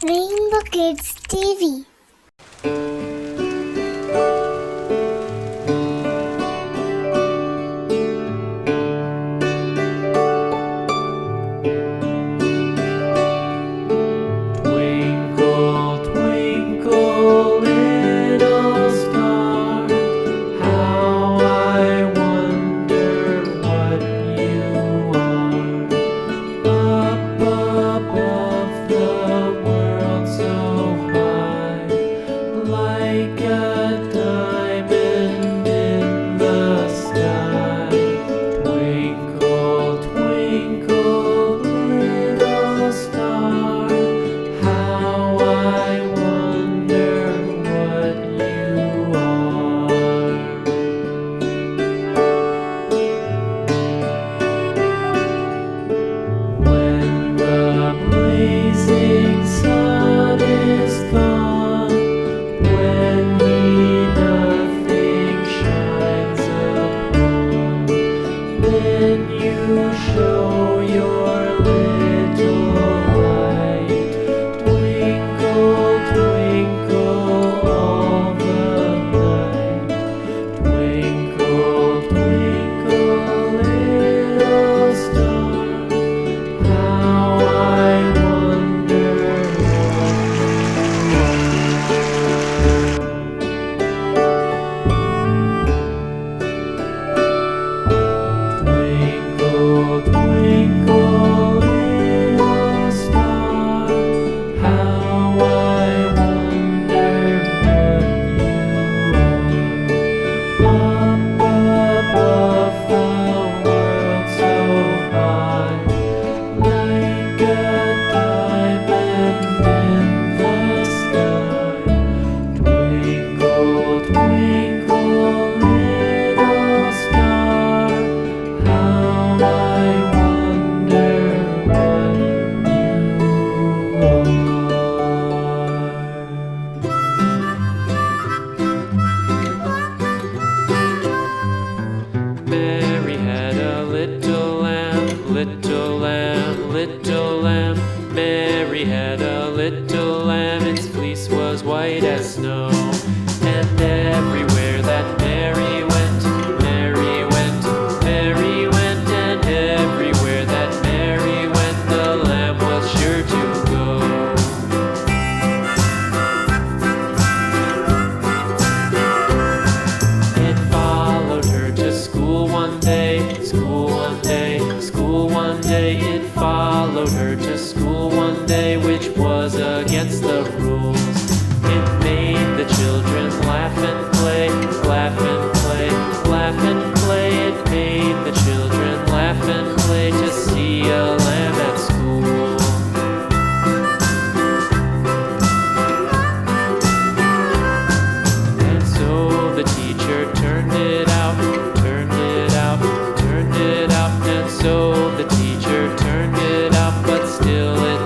Rainbow Kids TV. Twinkle, twinkle, little star, how I wonder what you are. Up above the world so high, like a diamond in the sky. Twinkle, twinkle, little star, how I wonder what you are. When the blazing sun is gone, when he nothing shines upon, then you show your little light. Twinkle, twinkle all the night. Twinkle, twinkle, little star, how I wonder Twinkle, twinkle, little star, how I wonder what you are. Up above the world so high, like a diamond in the sky. Twinkle, twinkle, little star, how I wonder what you are. Mary had a little lamb, little lamb, little lamb. Mary had a little lamb, its fleece was white as snow. And everywhere that Mary went, Mary went, Mary went. And everywhere that Mary went, the lamb was sure to go. It followed her to school one day, school one day, school one day. It followed her to school one day, which was against the rules. It made the children laugh and play, laugh and play, laugh and play. It made the children laugh and play to see a lamb at school. And so the teacher turned it out, turned it out, turned it out. And so the teacher turned it out, but still it